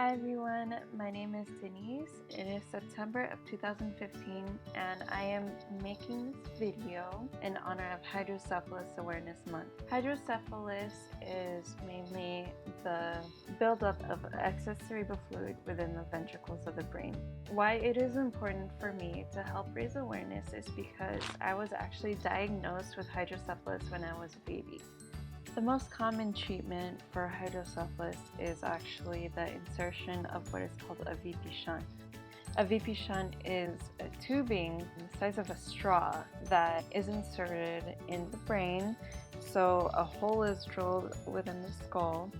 Hi everyone, my name is Denise. It is September of 2015 and I am making this video in honor of Hydrocephalus Awareness Month. Hydrocephalus is mainly the buildup of excess cerebral fluid within the ventricles of the brain. Why it is important for me to help raise awareness is because I was actually diagnosed with hydrocephalus when I was a baby. The most common treatment for hydrocephalus is actually the insertion of what is called a VP shunt. A VP shunt is a tubing the size of a straw that is inserted in the brain, so a hole is drilled within the skull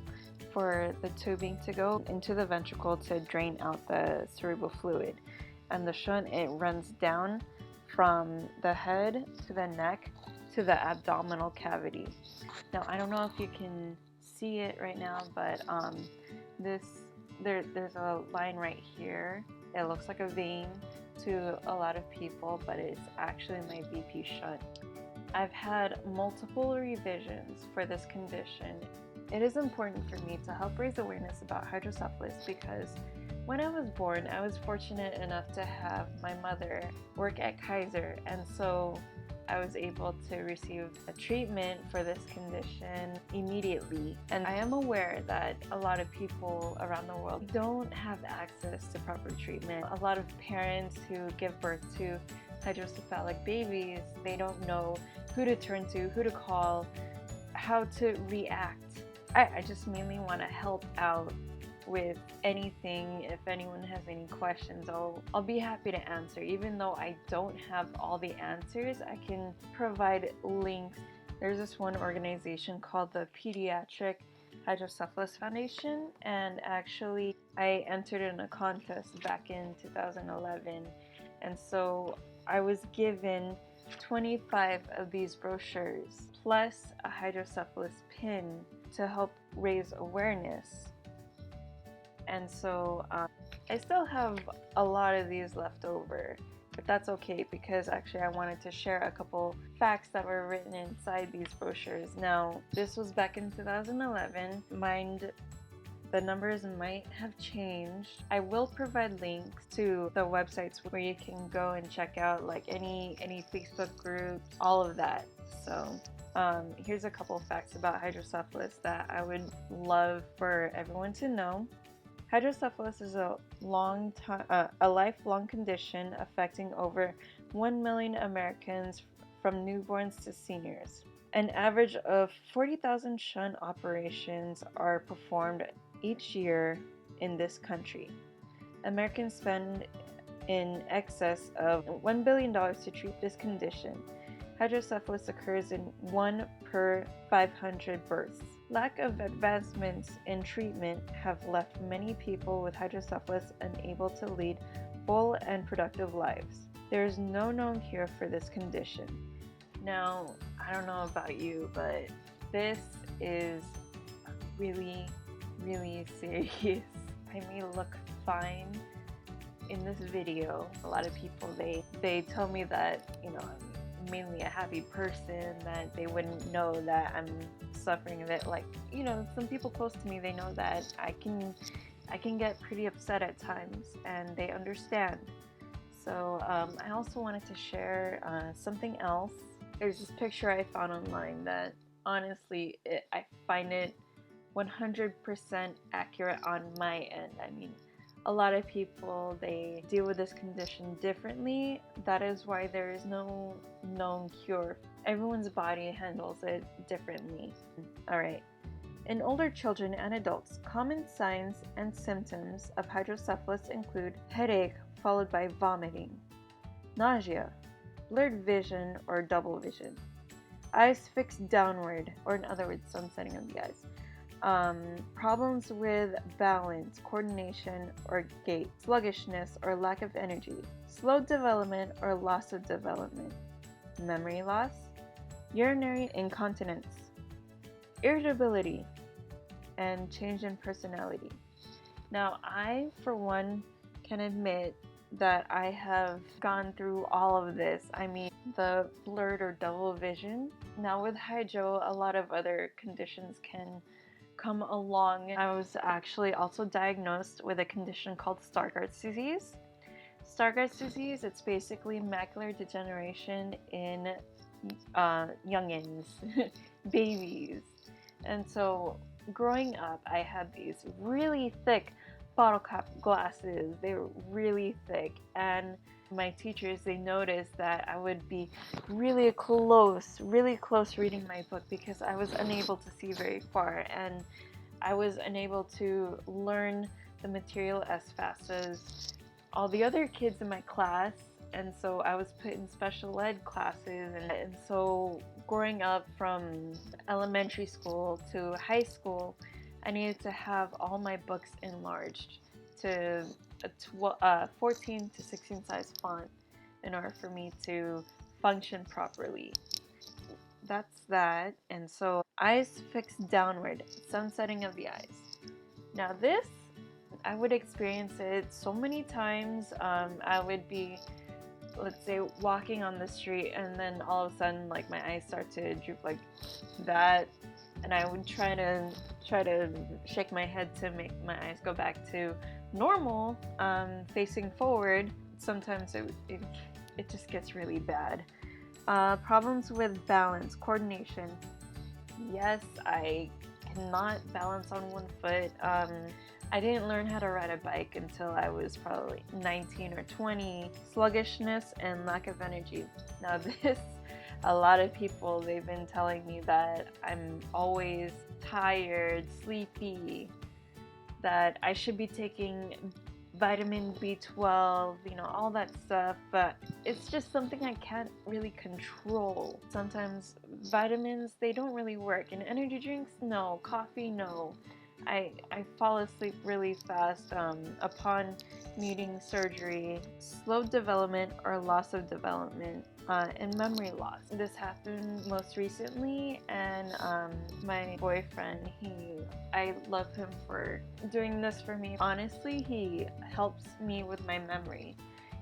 for the tubing to go into the ventricle to drain out the cerebral fluid. And the shunt, it runs down from the head to the neck to the abdominal cavity. Now, I don't know if you can see it right now, but there's a line right here. It looks like a vein to a lot of people, but it's actually my VP shunt. I've had multiple revisions for this condition. It is important for me to help raise awareness about hydrocephalus because when I was born, I was fortunate enough to have my mother work at Kaiser, and so I was able to receive a treatment for this condition immediately. And I am aware that a lot of people around the world don't have access to proper treatment. A lot of parents who give birth to hydrocephalic babies, they don't know who to turn to, who to call, how to react. I just mainly want to help out with anything. If anyone has any questions, I'll be happy to answer. Even though I don't have all the answers, I can provide links. There's this one organization called the Pediatric Hydrocephalus Foundation, and actually I entered in a contest back in 2011, and so I was given 25 of these brochures plus a hydrocephalus pin to help raise awareness. And so I still have a lot of these left over, but that's okay because actually I wanted to share a couple facts that were written inside these brochures. Now, this was back in 2011. Mind, the numbers might have changed. I will provide links to the websites where you can go and check out like any Facebook groups, all of that. So here's a couple facts about hydrocephalus that I would love for everyone to know. Hydrocephalus is a lifelong condition affecting over 1 million Americans from newborns to seniors. An average of 40,000 shunt operations are performed each year in this country. Americans spend in excess of $1 billion to treat this condition. Hydrocephalus occurs in 1 per 500 births. Lack of advancements in treatment have left many people with hydrocephalus unable to lead full and productive lives. There is no known cure for this condition. Now, I don't know about you, but this is really, really serious. I may look fine in this video. A lot of people, they tell me that, I'm mainly a happy person, that they wouldn't know that I'm suffering of it. Like, some people close to me, they know that I can get pretty upset at times, and they understand. So I also wanted to share something else. There's this picture I found online that honestly I find it 100% accurate on my end. I mean, a lot of people, they deal with this condition differently. That is why there is no known cure. Everyone's body handles it differently. Alright. In older children and adults, common signs and symptoms of hydrocephalus include headache followed by vomiting, nausea, blurred vision or double vision, eyes fixed downward, or in other words, sunsetting of the eyes, problems with balance, coordination, or gait, sluggishness or lack of energy, slow development or loss of development, memory loss, urinary incontinence, irritability, and change in personality. Now, I, for one, can admit that I have gone through all of this. I mean, the blurred or double vision. Now, with hydro, a lot of other conditions can come along, I was actually also diagnosed with a condition called Stargardt's disease. Stargardt's disease, it's basically macular degeneration in youngins, babies. And so growing up, I had these really thick bottle cap glasses. They were really thick, and my teachers, they noticed that I would be really close reading my book because I was unable to see very far, and I was unable to learn the material as fast as all the other kids in my class. And so I was put in special ed classes, and so growing up from elementary school to high school, I needed to have all my books enlarged to a 14 to 16 size font in order for me to function properly. That's that. And so eyes fixed downward, sunsetting of the eyes. Now this, I would experience it so many times. I would be, let's say, walking on the street, and then all of a sudden, like, my eyes start to droop like that, and I would try to shake my head to make my eyes go back to normal, facing forward. Sometimes it just gets really bad. Problems with balance, coordination. Yes, I cannot balance on one foot. I didn't learn how to ride a bike until I was probably 19 or 20. Sluggishness and lack of energy. Now this, a lot of people, they've been telling me that I'm always tired, sleepy, that I should be taking vitamin B12, all that stuff, but it's just something I can't really control. Sometimes vitamins, they don't really work, and energy drinks, no. Coffee, no. I fall asleep really fast upon needing surgery. Slow development or loss of development, and memory loss. This happened most recently, and my boyfriend, I love him for doing this for me. Honestly, he helps me with my memory.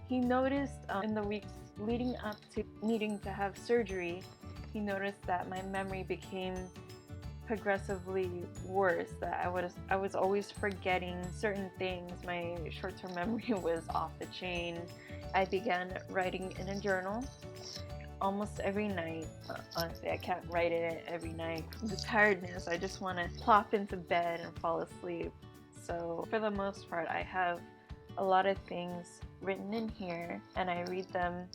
He noticed in the weeks leading up to needing to have surgery, he noticed that my memory became progressively worse, that I was always forgetting certain things. My short-term memory was off the chain. I began writing in a journal almost every night. Honestly, I can't write it every night. The tiredness, I just want to plop into bed and fall asleep. So for the most part, I have a lot of things written in here, and I read them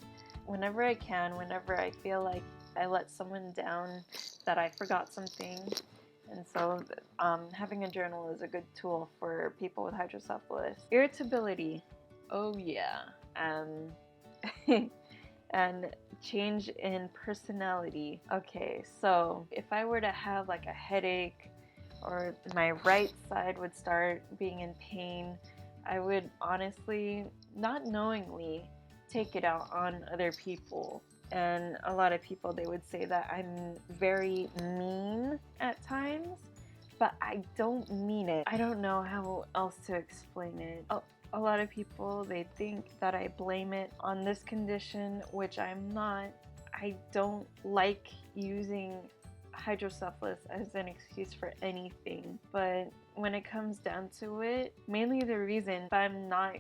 whenever I can, whenever I feel like I let someone down, that I forgot something. And so having a journal is a good tool for people with hydrocephalus. Irritability, oh yeah, and change in personality. Okay, so if I were to have like a headache, or my right side would start being in pain, I would honestly, not knowingly, take it out on other people. And a lot of people, they would say that I'm very mean at times, but I don't mean it. I don't know how else to explain it. A lot of people, they think that I blame it on this condition, which I'm not. I don't like using hydrocephalus as an excuse for anything, but when it comes down to it, mainly the reason, if I'm not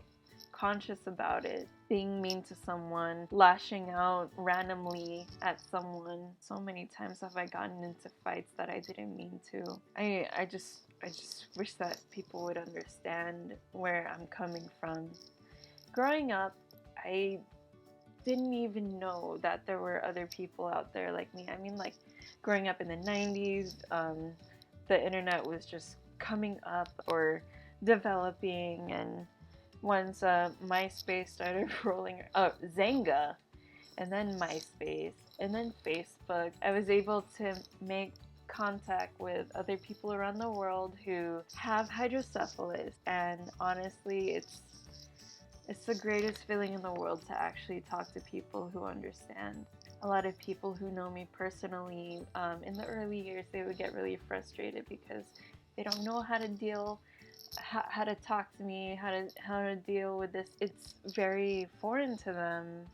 conscious about it, being mean to someone, lashing out randomly at someone. So many times have I gotten into fights that I didn't mean to. I just wish that people would understand where I'm coming from. Growing up, I didn't even know that there were other people out there like me. I mean, like, growing up in the 90s, the internet was just coming up or developing, and once MySpace started rolling, Zanga, and then MySpace, and then Facebook, I was able to make contact with other people around the world who have hydrocephalus, and honestly, it's the greatest feeling in the world to actually talk to people who understand. A lot of people who know me personally, in the early years, they would get really frustrated because they don't know how to talk to me, how to deal with this. It's very foreign to them.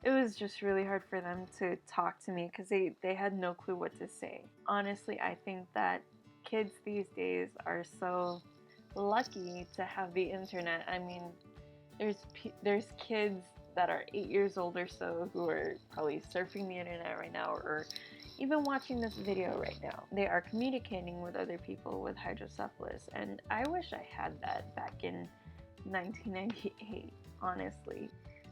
It was just really hard for them to talk to me because they had no clue what to say. Honestly, I think that kids these days are so lucky to have the internet. I mean, there's kids that are 8 years old or so who are probably surfing the internet right now, or even watching this video right now. They are communicating with other people with hydrocephalus, and I wish I had that back in 1998, honestly.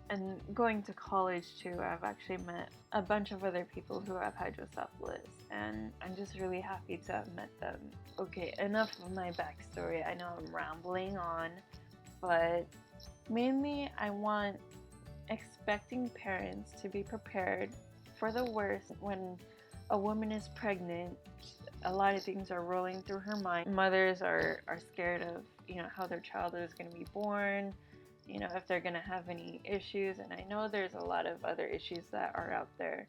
And going to college too, I've actually met a bunch of other people who have hydrocephalus, and I'm just really happy to have met them. Okay, enough of my backstory. I know I'm rambling on, but mainly I want expecting parents to be prepared for the worst. When a woman is pregnant, a lot of things are rolling through her mind. Mothers are scared of, how their child is going to be born, if they're going to have any issues. And I know there's a lot of other issues that are out there.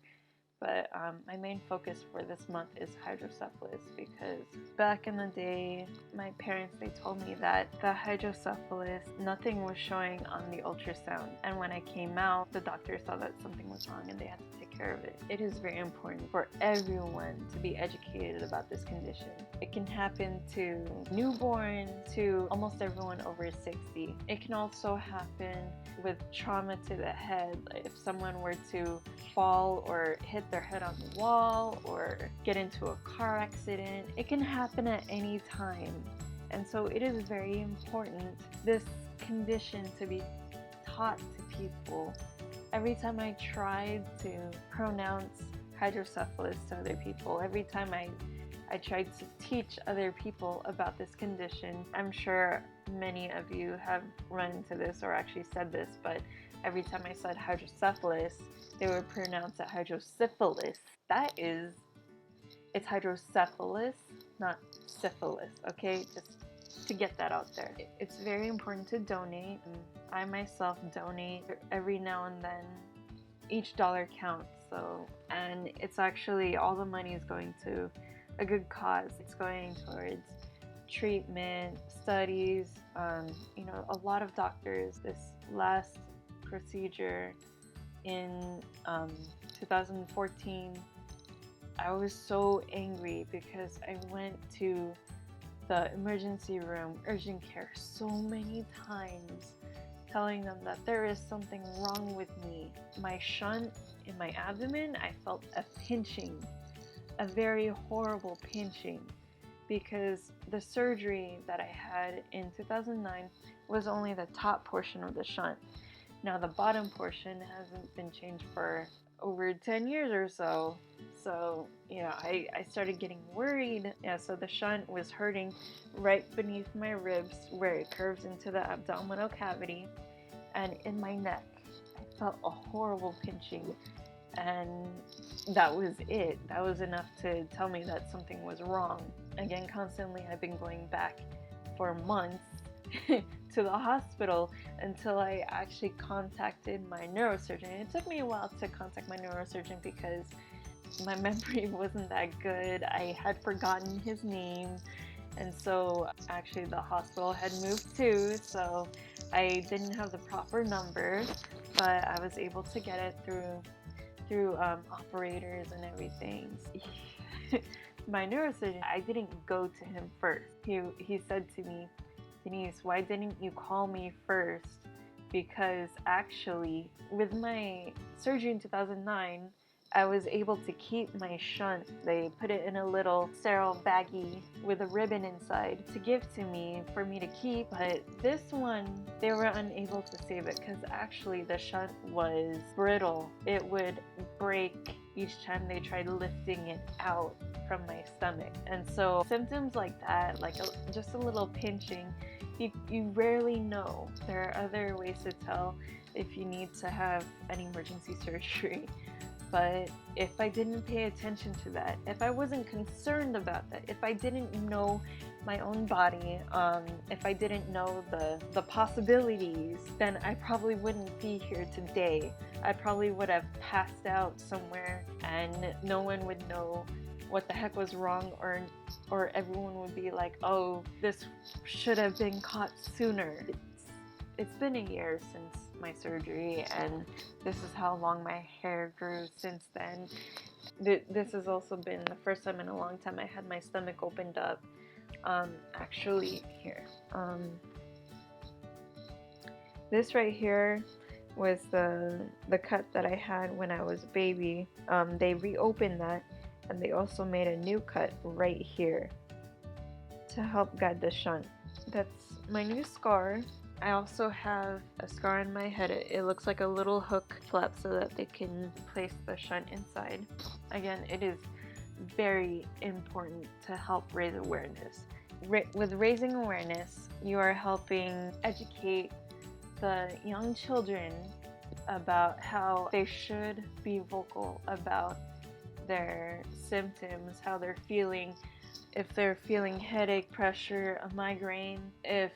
But my main focus for this month is hydrocephalus, because back in the day, my parents, they told me that the hydrocephalus, nothing was showing on the ultrasound. And when I came out, the doctor saw that something was wrong and they had to take care of it. It is very important for everyone to be educated about this condition. It can happen to newborn, to almost everyone over 60. It can also happen with trauma to the head. If someone were to fall or hit their head on the wall or get into a car accident, it can happen at any time. And so it is very important, this condition, to be taught to people. Every time I tried to pronounce hydrocephalus to other people, every time I tried to teach other people about this condition, I'm sure many of you have run into this or actually said this, but every time I said hydrocephalus, they would pronounce it hydrocephalus. It's hydrocephalus, not syphilis, okay? Just to get that out there. It's very important to donate. I myself donate every now and then. Each dollar counts, and it's actually, all the money is going to a good cause. It's going towards treatment, studies, a lot of doctors. This last procedure in 2014, I was so angry because I went to the emergency room, urgent care, so many times, telling them that there is something wrong with me. My shunt in my abdomen, I felt a pinching, a very horrible pinching, because the surgery that I had in 2009 was only the top portion of the shunt. Now the bottom portion hasn't been changed for over 10 years or so. So, I started getting worried. Yeah, so the shunt was hurting right beneath my ribs where it curves into the abdominal cavity, and in my neck. I felt a horrible pinching, and that was it. That was enough to tell me that something was wrong. Again, constantly I've been going back for months to the hospital until I actually contacted my neurosurgeon. It took me a while to contact my neurosurgeon because my memory wasn't that good. I had forgotten his name, and so actually the hospital had moved too, so I didn't have the proper number, but I was able to get it through operators and everything. My neurosurgeon, I didn't go to him first. He said to me, "Denise, why didn't you call me first?" Because actually, with my surgery in 2009, I was able to keep my shunt. They put it in a little sterile baggie with a ribbon inside to give to me for me to keep. But this one, they were unable to save it because actually the shunt was brittle. It would break each time they tried lifting it out from my stomach. And so symptoms like that, like just a little pinching, you rarely know. There are other ways to tell if you need to have an emergency surgery. But if I didn't pay attention to that, if I wasn't concerned about that, if I didn't know my own body, if I didn't know the possibilities, then I probably wouldn't be here today. I probably would have passed out somewhere and no one would know what the heck was wrong, or everyone would be like, oh, this should have been caught sooner. It's been a year since my surgery, and this is how long my hair grew since then. This has also been the first time in a long time I had my stomach opened up. Actually, here. This right here was the cut that I had when I was a baby. They reopened that, and they also made a new cut right here to help guide the shunt. That's my new scar. I also have a scar on my head. It looks like a little hook flap so that they can place the shunt inside. Again, it is very important to help raise awareness. With raising awareness, you are helping educate the young children about how they should be vocal about their symptoms, how they're feeling. If they're feeling headache, pressure, a migraine, if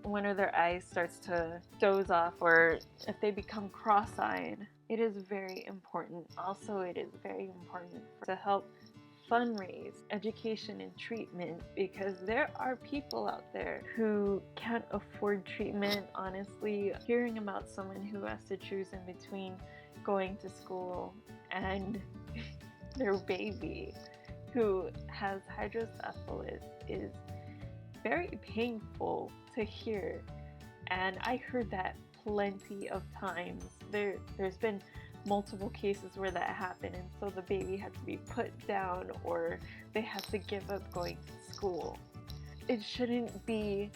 one of their eyes starts to doze off, or if they become cross-eyed, it is very important. Also, it is very important to help fundraise education and treatment, because there are people out there who can't afford treatment. Honestly, hearing about someone who has to choose in between going to school and their baby who has hydrocephalus is very painful to hear, and I heard that plenty of times. There's been multiple cases where that happened, and so the baby had to be put down or they had to give up going to school. It shouldn't be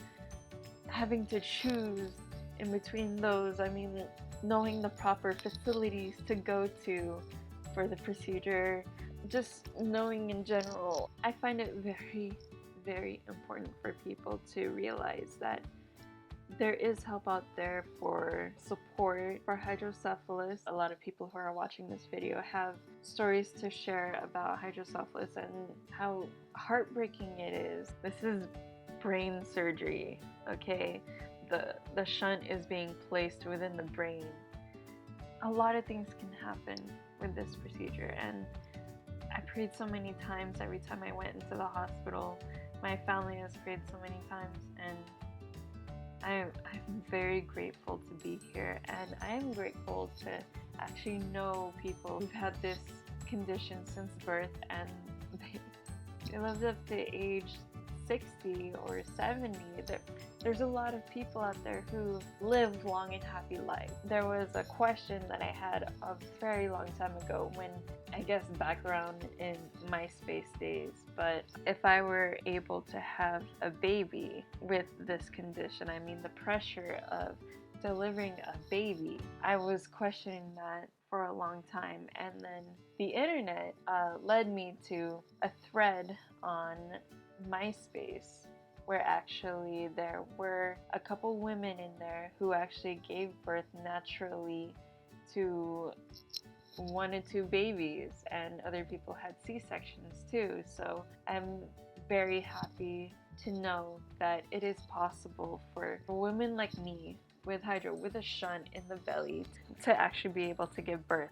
having to choose in between those. I mean, knowing the proper facilities to go to for the procedure, just knowing in general. I find it very, very important for people to realize that there is help out there for support for hydrocephalus. A lot of people who are watching this video have stories to share about hydrocephalus and how heartbreaking it is. This is brain surgery, okay? The shunt is being placed within the brain. A lot of things can happen with this procedure, and I prayed so many times every time I went into the hospital. My family has prayed so many times, and I'm very grateful to be here, and I am grateful to actually know people who've had this condition since birth, and they lived up to age 60 or 70. There's a lot of people out there who live long and happy lives. There was a question that I had a very long time ago, when I guess background in MySpace days, but if I were able to have a baby with this condition, I mean the pressure of delivering a baby, I was questioning that for a long time, and then the internet led me to a thread on MySpace where actually there were a couple women in there who actually gave birth naturally to 1 or 2 babies, and other people had C-sections too. So I'm very happy to know that it is possible for women like me with a shunt in the belly to actually be able to give birth.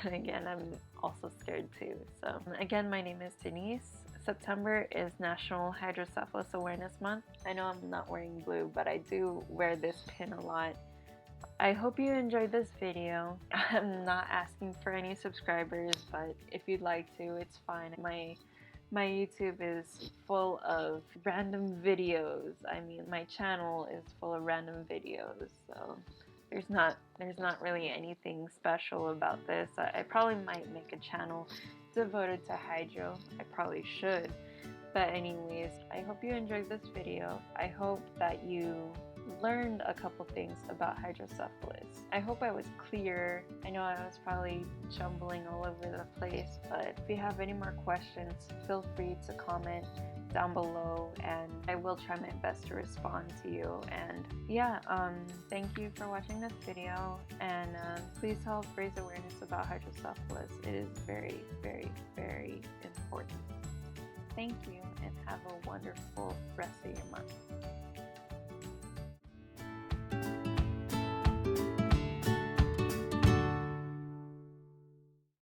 But again, I'm also scared too. So again, my name is Denise. September is National Hydrocephalus Awareness Month. I know I'm not wearing blue, but I do wear this pin a lot. I hope you enjoyed this video. I'm not asking for any subscribers, but if you'd like to, it's fine. My YouTube is full of random videos. I mean, my channel is full of random videos, so there's not really anything special about this. I probably might make a channel devoted to hydro. I probably should. But anyways, I hope you enjoyed this video. I hope that you learned a couple things about hydrocephalus. I hope I was clear. I know I was probably jumbling all over the place, but if you have any more questions, feel free to comment down below, and I will try my best to respond to you. And yeah, thank you for watching this video, and please help raise awareness about hydrocephalus. It is very, very, very important. Thank you, and have a wonderful rest of your month.